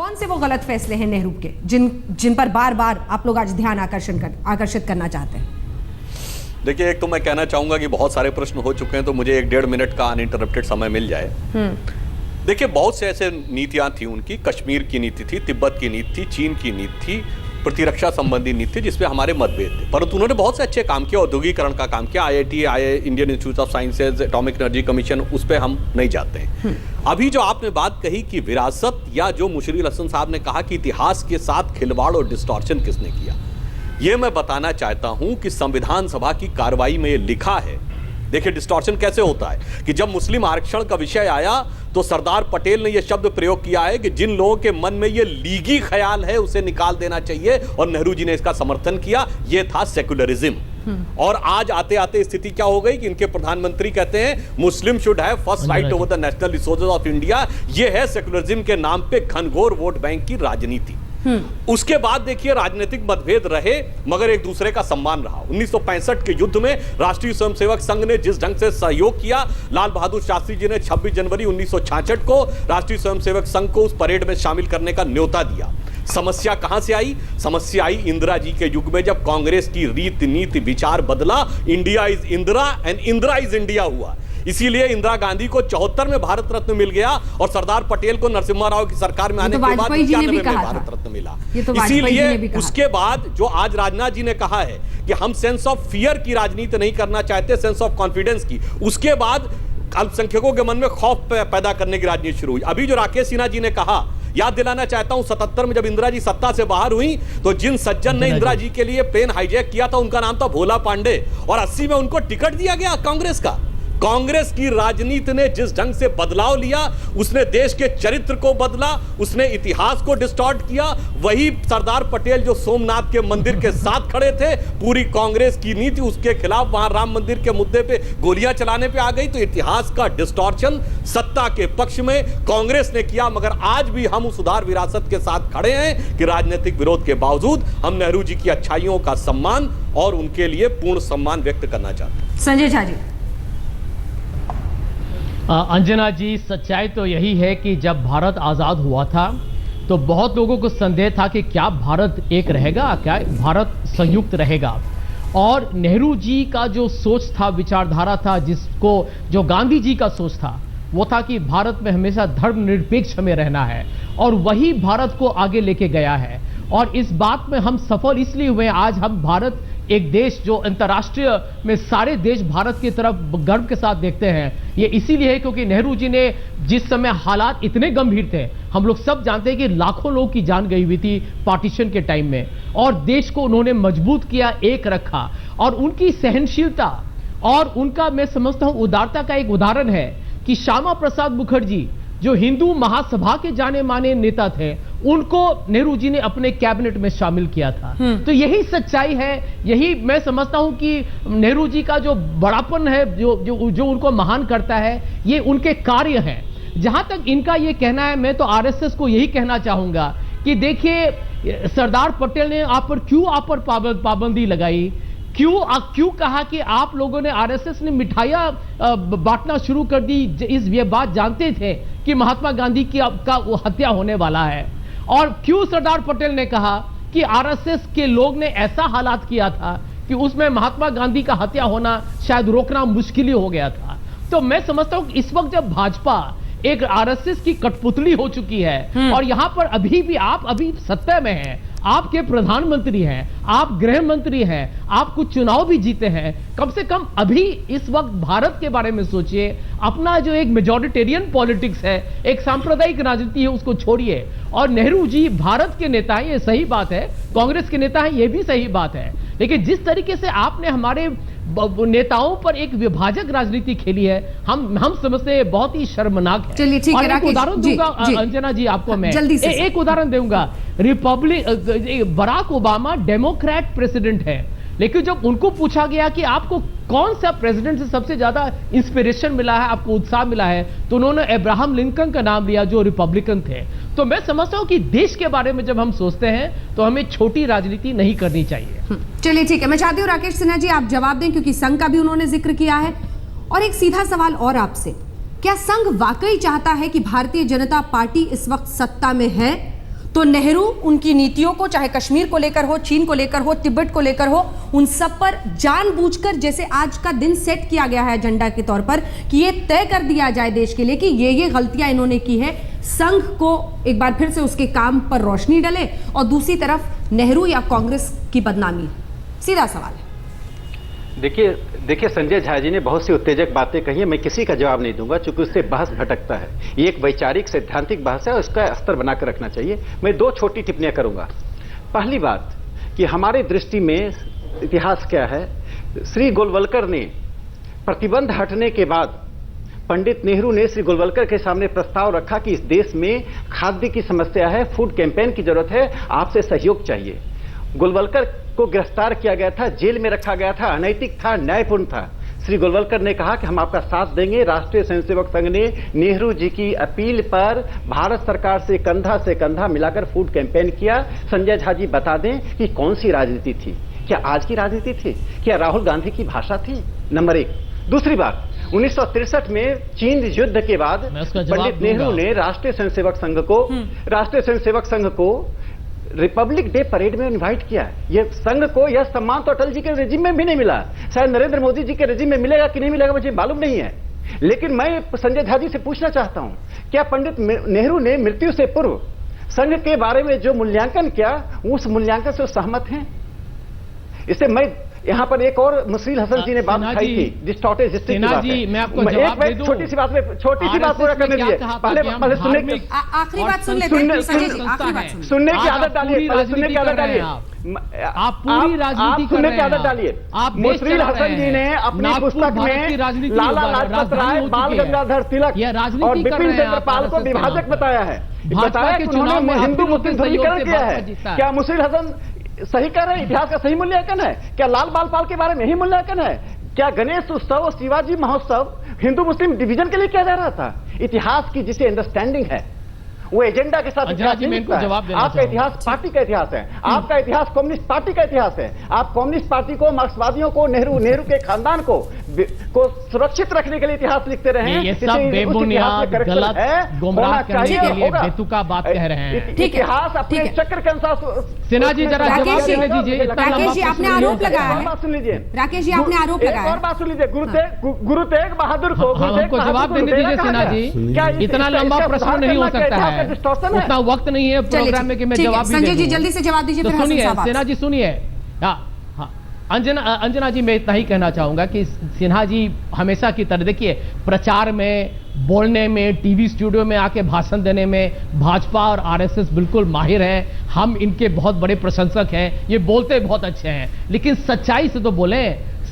कौन से वो गलत फैसले हैं नेहरू के जिन पर बार बार आप लोग आज ध्यान आकर्षित करना चाहते हैं? देखिए, एक तो मैं कहना चाहूंगा कि बहुत सारे प्रश्न हो चुके हैं, तो मुझे 1.5 मिनट का अनइंटरप्टेड समय मिल जाए। देखिए, बहुत से ऐसे नीतियां थी उनकी। कश्मीर की नीति थी, तिब्बत की नीति थी, चीन की नीति थी, प्रतिरक्षा संबंधी नीति थी, जिसपे हमारे मतभेद थे, परंतु उन्होंने बहुत से अच्छे काम किए। औद्योगिकरण का काम किया, IIT, Indian institute of sciences, atomic energy commission, उस पर हम नहीं जाते हैं। अभी जो आपने बात कही कि विरासत, या जो मुशर्रफ हसन साहब ने कहा कि इतिहास के साथ खिलवाड़ और डिस्टॉर्शन किसने किया, ये मैं बताना चाहता हूं कि संविधान सभा की कार्रवाई में ये लिखा है। देखिए, डिस्टॉर्शन कैसे होता है कि जब मुस्लिम आरक्षण का विषय आया तो सरदार पटेल ने यह शब्द प्रयोग किया है कि जिन लोगों के मन में यह लीगी ख्याल है उसे निकाल देना चाहिए, और नेहरू जी ने इसका समर्थन किया। यह था सेकुलरिज्म। और आज आते आते स्थिति क्या हो गई कि इनके प्रधानमंत्री कहते हैं मुस्लिम should have first right over the national resources of India. यह है सेकुलरिज्म के नाम पे घनघोर वोट बैंक की राजनीति। उसके बाद देखिए, राजनीतिक मतभेद रहे मगर एक दूसरे का सम्मान रहा। 1965 के युद्ध में राष्ट्रीय स्वयंसेवक संघ ने जिस ढंग से सहयोग किया, लाल बहादुर शास्त्री जी ने 26 जनवरी 1966 को राष्ट्रीय स्वयंसेवक संघ को उस परेड में शामिल करने का न्योता दिया। समस्या कहां से आई? समस्या आई इंदिरा जी के युग में, जब कांग्रेस की रीति नीति विचार बदला। India is Indira and Indira is India हुआ। इसीलिए इंदिरा गांधी को 74 में भारत रत्न मिल गया, और सरदार पटेल को नरसिम्हा राव की सरकार में आने के बाद 91 में भारत रत्न मिला। इसीलिए उसके बाद जो आज राजनाथ जी ने कहा है कि हम सेंस ऑफ फियर की राजनीति नहीं करना चाहते, सेंस ऑफ कॉन्फिडेंस की, उसके बाद अल्पसंख्यकों के मन में खौफ पैदा करने की राजनीति शुरू हुई। अभी जो राकेश सिन्हा जी ने कहा, याद दिलाना चाहता हूं, 77 में जब इंदिरा जी सत्ता से बाहर हुई तो जिन सज्जन ने इंदिरा जी के लिए प्लेन हाईजैक किया था उनका नाम था भोला पांडे, और 80 में उनको टिकट दिया गया कांग्रेस का। कांग्रेस की राजनीति ने जिस ढंग से बदलाव लिया, उसने देश के चरित्र को बदला, उसने इतिहास को डिस्टॉर्ट किया। वही सरदार पटेल जो सोमनाथ के मंदिर के साथ खड़े थे, पूरी कांग्रेस की नीति उसके खिलाफ, वहां राम मंदिर के मुद्दे पे गोलियां चलाने पे आ गई। तो इतिहास का डिस्टॉर्शन सत्ता के पक्ष में कांग्रेस ने किया, मगर आज भी हम उस उदार विरासत के साथ खड़े हैं कि राजनीतिक विरोध के बावजूद हम नेहरू जी की अच्छाइयों का सम्मान और उनके लिए पूर्ण सम्मान व्यक्त करना चाहते हैं। संजय झा जी। अंजना जी, सच्चाई तो यही है कि जब भारत आज़ाद हुआ था तो बहुत लोगों को संदेह था कि क्या भारत एक रहेगा, क्या भारत संयुक्त रहेगा। और नेहरू जी का जो सोच था, विचारधारा था, जिसको जो गांधी जी का सोच था, वो था कि भारत में हमेशा धर्मनिरपेक्ष हमें रहना है, और वही भारत को आगे लेके गया है। और इस बात में हम सफल इसलिए हुए, आज हम भारत एक देश जो अंतर्राष्ट्रीय में सारे देश भारत की तरफ गर्व के साथ देखते हैं, ये इसीलिए है क्योंकि नेहरू जी ने जिस समय हालात इतने गंभीर थे, हम लोग सब जानते हैं कि लाखों लोगों की जान गई हुई थी पार्टीशन के टाइम में, और देश को उन्होंने मजबूत किया, एक रखा। और उनकी सहनशीलता और उनका, मैं समझता हूं, उदारता का एक उदाहरण है कि श्यामा प्रसाद मुखर्जी जो हिंदू महासभा के जाने माने नेता थे, उनको नेहरू जी ने अपने कैबिनेट में शामिल किया था। तो यही सच्चाई है, यही मैं समझता हूं कि नेहरू जी का जो बड़ापन है, जो उनको महान करता है, ये उनके कार्य हैं। जहां तक इनका ये कहना है, मैं तो आरएसएस को यही कहना चाहूंगा कि देखिए, सरदार पटेल ने आप पर पाबंदी लगाई, क्यों कहा कि आप लोगों ने, आरएसएस ने मिठाइयां बांटना शुरू कर दी, ये बात जानते थे कि महात्मा गांधी का हत्या होने वाला है। और क्यों सरदार पटेल ने कहा कि आरएसएस के लोग ने ऐसा हालात किया था कि उसमें महात्मा गांधी का हत्या होना शायद रोकना मुश्किल ही हो गया था। तो मैं समझता हूं कि इस वक्त जब भाजपा एक आरएसएस की कठपुतली हो चुकी है, और यहां पर अभी भी आप अभी सत्ता में हैं, आपके प्रधानमंत्री हैं, आप गृह मंत्री हैं, आप कुछ चुनाव भी जीते हैं, कम से कम अभी इस वक्त भारत के बारे में सोचिए। अपना जो एक मेजॉरिटेरियन पॉलिटिक्स है, एक सांप्रदायिक राजनीति है, उसको छोड़िए। और नेहरू जी भारत के नेता हैं, ये सही बात है, कांग्रेस के नेता हैं, ये भी सही बात है, लेकिन जिस तरीके से आपने हमारे नेताओं पर एक विभाजक राजनीति खेली है, हम समझते हैं बहुत ही शर्मनाक है। चलिए ठीक है, एक उदाहरण दूंगा अंजना जी आपको, मैं जल्दी से एक उदाहरण दूंगा। बराक ओबामा डेमोक्रेट प्रेसिडेंट है, लेकिन जब उनको पूछा गया कि आपको कौन सा प्रेसिडेंट से सबसे ज्यादा इंस्पिरेशन मिला है, आपको उत्साह मिला है, तो उन्होंने अब्राहम लिंकन का नाम लिया जो रिपब्लिकन थे। तो मैं समझता हूं कि देश के बारे में जब हम सोचते हैं तो हमें छोटी राजनीति नहीं करनी चाहिए। चलिए ठीक है, मैं चाहती हूँ राकेश सिन्हा जी आप जवाब दें, क्योंकि संघ का भी उन्होंने जिक्र किया है। और एक सीधा सवाल और आपसे, क्या संघ वाकई चाहता है कि भारतीय जनता पार्टी इस वक्त सत्ता में है, तो नेहरू उनकी नीतियों को, चाहे कश्मीर को लेकर हो, चीन को लेकर हो, तिब्बत को लेकर हो, उन सब पर जानबूझकर जैसे आज का दिन सेट किया गया है एजेंडा के तौर पर कि ये तय कर दिया जाए देश के लिए कि ये गलतियां इन्होंने की है, संघ को एक बार फिर से उसके काम पर रोशनी डले और दूसरी तरफ नेहरू या कांग्रेस की बदनामी। सीधा सवाल है। देखिए संजय झा जी ने बहुत सी उत्तेजक बातें कही है, मैं किसी का जवाब नहीं दूंगा क्योंकि उससे बहस भटकता है। ये एक वैचारिक सैद्धांतिक बहस है और इसका स्तर बनाकर रखना चाहिए। मैं दो छोटी टिप्पणियां करूंगा। पहली बात कि हमारी दृष्टि में इतिहास क्या है, श्री गोलवलकर ने प्रतिबंध हटने के बाद पंडित नेहरू ने श्री गोलवलकर के सामने प्रस्ताव रखा कि इस देश में खाद्य की समस्या है, फूड कैंपेन की जरूरत है, आपसे सहयोग चाहिए। गोलवलकर को गिरफ्तार किया गया था, जेल में रखा गया था, अनैतिक था, न्यायपूर्ण था। श्री गोलवलकर ने कहा कि हम आपका साथ देंगे। राष्ट्रीय स्वयंसेवक संघ ने नेहरू जी की अपील पर भारत सरकार से कंधा मिलाकर फूड कैंपेन किया। संजय झा जी बता दें कि कौन सी राजनीति थी? क्या आज की राजनीति थी? क्या राहुल गांधी की भाषा थी? नंबर एक। दूसरी बात, 1963 में चीन युद्ध के बाद पंडित नेहरू ने राष्ट्रीय स्वयंसेवक संघ को रिपब्लिक डे परेड में इनवाइट किया। यह संघ को यह सम्मान तो अटल जी के रेजिम में भी नहीं मिला, शायद नरेंद्र मोदी जी के रेजिम में मिलेगा कि नहीं मिलेगा मुझे मालूम नहीं है। लेकिन मैं संजय झा जी से पूछना चाहता हूं, क्या पंडित नेहरू ने मृत्यु से पूर्व संघ के बारे में जो मूल्यांकन किया, उस मूल्यांकन से सहमत हैं? इससे मैं यहाँ पर एक और मुशील हसन जी ने बात उठाई थी, डिस्टॉर्टेड हिस्ट्री की बात है। मैं आपको जवाब दे दूं। छोटी सी बात पूरा करने दीजिए। पहले सुनने की आखिरी बात सुन लेते हैं संजय जी, आखिरी बात सुनने की आदत डालिए, सुनने की आदत डालिए। आप पूरी राजनीति कर रहे हैं, सुनने की आदत डालिए। मुशील हसन जी ने अपनी पुस्तक में लाला लाजपत राय, बाल गंगाधर तिलक और बिपिन चंद्र पाल को विभाजक बताया है। बताया कि उन्होंने हिंदू मुस्लिम ध्रुवीकरण किया है। क्या मुशील हसन सही कह रहे हैं? इतिहास का सही मूल्यांकन है? क्या लाल बालपाल के बारे में ही मूल्यांकन है? क्या गणेश उत्सव और शिवाजी महोत्सव हिंदू मुस्लिम डिवीजन के लिए किया जा रहा था? इतिहास की जिसे अंडरस्टैंडिंग है वो एजेंडा के साथ आपका इतिहास पार्टी का इतिहास है, आपका इतिहास कम्युनिस्ट पार्टी का इतिहास है। आप कम्युनिस्ट पार्टी को, मार्क्सवादियों को, नेहरू के खानदान को सुरक्षित रखने के लिए इतिहास लिखते रहे हैं। ये सब बेबुनियाद गलत गुमराह करने के लिए बेतुका बात कह रहे हैं। इतिहास अपने चक्र के अनुसार। सिन्हा जी जरा जवाब देने दीजिए। राकेश जी आपने आरोप लगाया है, सुन लीजिए। राकेश जी आपने आरोप लगाया है, और बात सुन लीजिए। गुरु तेग बहादुर को हमको जवाब देने दीजिए सिन्हा जी। इतना लंबा प्रश्न नहीं हो सकता है, उतना वक्त नहीं है प्रोग्राम में कि मैं जवाब भी संजय जी जल्दी से जवाब दीजिए। तो सुनिए सिन्हा जी, सुनिए। अंजना जी, मैं इतना ही कहना चाहूंगा कि सिन्हा जी हमेशा की तरह, देखिए, प्रचार में, बोलने में, टीवी स्टूडियो में आके भाषण देने में भाजपा और आरएसएस बिल्कुल माहिर हैं। हम इनके बहुत बड़े प्रशंसक हैं, ये बोलते बहुत अच्छे हैं, लेकिन सच्चाई से तो बोलें,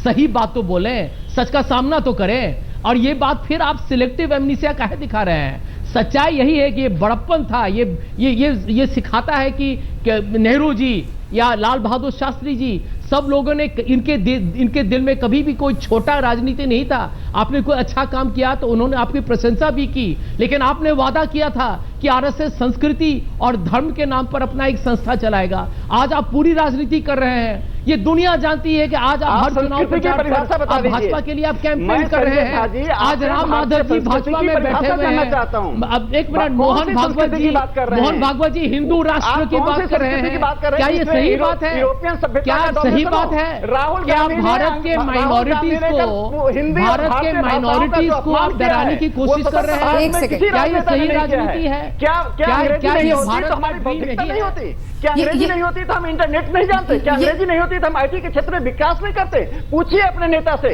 सही बात तो बोलें, सच का सामना तो करें। और ये बात फिर आप सिलेक्टिव एमनीसिया काहे दिखा रहे हैं? सच्चाई यही है कि ये बड़प्पन था। ये सिखाता है कि नेहरू जी या लाल बहादुर शास्त्री जी, सब लोगों ने इनके दिल में कभी भी कोई छोटा राजनीति नहीं था। आपने कोई अच्छा काम किया तो उन्होंने आपकी प्रशंसा भी की, लेकिन आपने वादा किया था कि आरएसएस संस्कृति और धर्म के नाम पर अपना एक संस्था चलाएगा। आज आप पूरी राजनीति कर रहे हैं, ये दुनिया जानती है कि आज आप हर चुनाव प्रचार पर भाजपा के लिए आप कैंपेन कर रहे हैं। आज राम माधव जी भाजपा में बैठे हुए हैं। अब एक मिनट, मोहन भागवत जी हिंदू राष्ट्र की बात कर रहे हैं। क्या ये सही बात है? क्या सही बात है? क्या भारत के माइनॉरिटीज को आप डराने की कोशिश कर रहे हैं? क्या ये सही राजनीति है? क्या ये भारत हमारी भौतिकता नहीं होती? क्या अंग्रेजी नहीं होती तो हम इंटरनेट नहीं जानते? क्या अंग्रेजी नहीं होती तो हम आईटी के क्षेत्र में विकास नहीं करते? पूछिए अपने नेता से,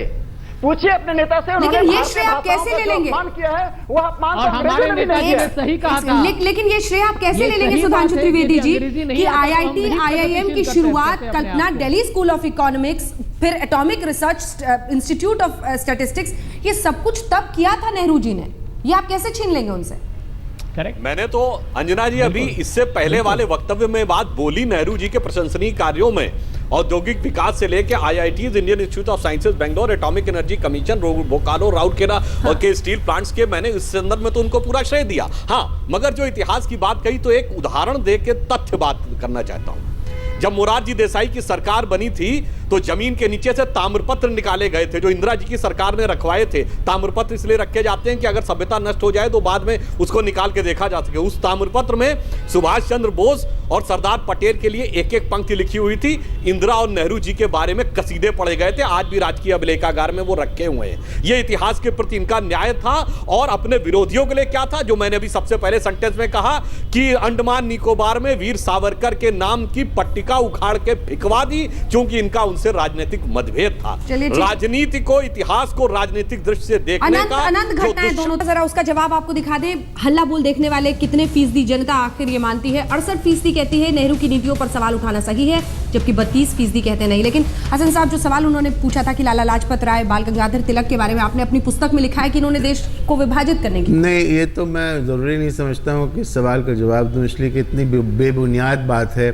लेकिन ये श्रेय आप कैसे ले लेंगे? किया है वो अपमान और हमारे नेताजी ने सही कहा था। लेकिन ये श्रेय आप कैसे ले लेंगे सुधांशु त्रिवेदी जी कि आईआईटी आईआईएम की शुरुआत कल्पना दिल्ली स्कूल ऑफ इकोनॉमिक्स, फिर atomic research institute of statistics, ये सब कुछ तब किया था नेहरू जी ने, ये आप कैसे छीन लेंगे उनसे? मैंने तो अंजना जी अभी इससे पहले वाले वक्तव्य में बात बोली नेहरू जी के प्रशंसनीय कार्यों में, औद्योगिक विकास से लेकर IITs, Indian institute of sciences Bangalore, atomic energy commission, Bokaro, Rourkela और के स्टील प्लांट्स के, मैंने इस संदर्भ में तो उनको पूरा श्रेय दिया। हाँ, मगर जो इतिहास की बात कही तो एक उदाहरण दे के तथ्य बात करना चाहता हूं। जब मोरारजी देसाई की सरकार बनी थी तो जमीन के नीचे से ताम्रपत्र निकाले गए थे जो इंदिरा जी की सरकार ने रखवाए थे। ताम्रपत्र इसलिए रखे जाते हैं कि अगर सभ्यता नष्ट हो जाए तो बाद में उसको निकाल के देखा जा सके। उस ताम्रपत्र में सुभाष चंद्र बोस और सरदार पटेल के लिए एक एक पंक्ति लिखी हुई थी। इंदिरा और नेहरू जी के बारे में कसीदे पढ़े गए थे, आज भी राजकीय अभिलेखागार में वो रखे हुए हैं। ये इतिहास के प्रति इनका न्याय था। और अपने विरोधियों के लिए क्या था, जो मैंने अभी सबसे पहले सेंटेंस में कहा कि अंडमान निकोबार में वीर सावरकर के नाम की पट्टिका उखाड़ के फिकवा दी, क्योंकि इनका उनसे राजनीतिक मतभेद था। राजनीति को, इतिहास को राजनीतिक दृष्टि से देखने का अनंत घटनाएं दोनों। जरा उसका जवाब आपको दिखा दें। हल्ला बोल देखने वाले कितने फीसदी जनता आखिर ये मानती है? 68% कहती है नेहरू की नीतियों पर सवाल उठाना सही है, जबकि 32% कहते नहीं। लेकिन हसन साहब, जो सवाल उन्होंने पूछा था कि लाला लाजपत राय, बाल गंगाधर तिलक के बारे में, आपने अपनी पुस्तक में लिखा है कि इन्होंने देश को विभाजित करने की। नहीं, ये तो मैं ज़रूरी नहीं समझता हूँ कि सवाल का जवाब दूँ, इसलिए कि इतनी बेबुनियाद बात है।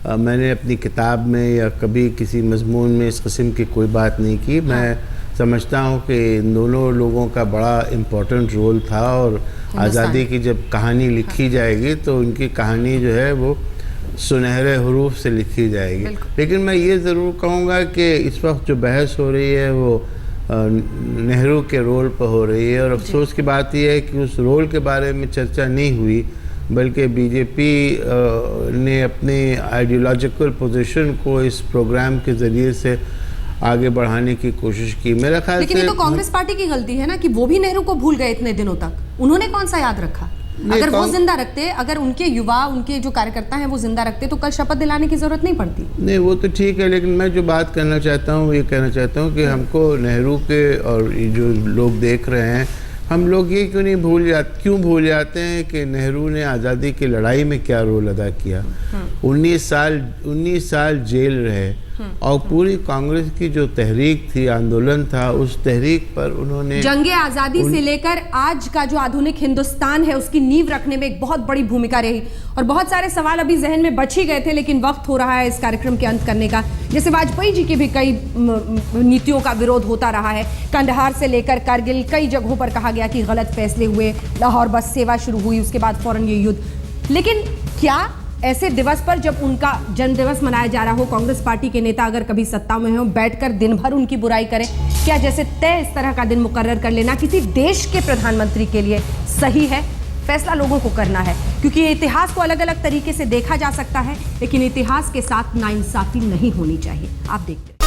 मैंने अपनी किताब में या कभी किसी मजमून में इस किस्म की कोई बात नहीं की। मैं समझता हूँ कि इन दोनों लोगों का बड़ा इम्पोर्टेंट रोल था, और आज़ादी की जब कहानी लिखी जाएगी तो उनकी कहानी जो है वो सुनहरे हरूफ से लिखी जाएगी। लेकिन मैं ये ज़रूर कहूँगा कि इस वक्त जो बहस हो रही है वो नेहरू के रोल पर हो रही है, और अफसोस की बात यह है कि उस रोल के बारे में चर्चा नहीं हुई, बल्कि बीजेपी ने अपनी आइडियोलॉजिकल पोजीशन को इस प्रोग्राम के ज़रिए से आगे बढ़ाने की कोशिश की। मेरा ख्याल लेकिन ये तो कांग्रेस पार्टी की गलती है ना कि वो भी नेहरू को भूल गए इतने दिनों तक। उन्होंने कौन सा याद रखा? अगर वो जिंदा रखते, अगर उनके युवा, उनके जो कार्यकर्ता हैं वो जिंदा रखते, तो कल शपथ दिलाने की जरूरत नहीं पड़ती। नहीं, वो तो ठीक है, लेकिन मैं जो बात करना चाहता हूँ, ये कहना चाहता हूँ कि हमको नेहरू के, और ये जो लोग देख रहे हैं, हम लोग ये क्यों भूल जाते हैं कि नेहरू ने आज़ादी की लड़ाई में क्या रोल अदा किया। 19 साल जेल रहे, और पूरी कांग्रेस की जो तहरीक थी, आंदोलन था, उस तहरीक पर उन्होंने जंगे आज़ादी से लेकर आज का जो आधुनिक हिंदुस्तान है उसकी नींव रखने में एक बहुत बड़ी भूमिका रही। और बहुत सारे सवाल अभी जहन में बच ही गए थे, लेकिन वक्त हो रहा है इस कार्यक्रम के अंत करने का। जैसे वाजपेयी जी की भी कई नीतियों का विरोध होता रहा है। कंदहार से लेकर कारगिल, कई जगहों पर कहा गया कि गलत फैसले हुए, लाहौर बस सेवा शुरू हुई, उसके बाद फौरन ये युद्ध। लेकिन क्या ऐसे दिवस पर, जब उनका जन्म दिवस मनाया जा रहा हो, कांग्रेस पार्टी के नेता अगर कभी सत्ता में हो, बैठकर दिन भर उनकी बुराई करें, क्या जैसे तय इस तरह का दिन मुकर्रर कर लेना किसी देश के प्रधानमंत्री के लिए सही है? फैसला लोगों को करना है, क्योंकि इतिहास को अलग अलग तरीके से देखा जा सकता है, लेकिन इतिहास के साथ नाइंसाफी नहीं होनी चाहिए। आप देखते हैं।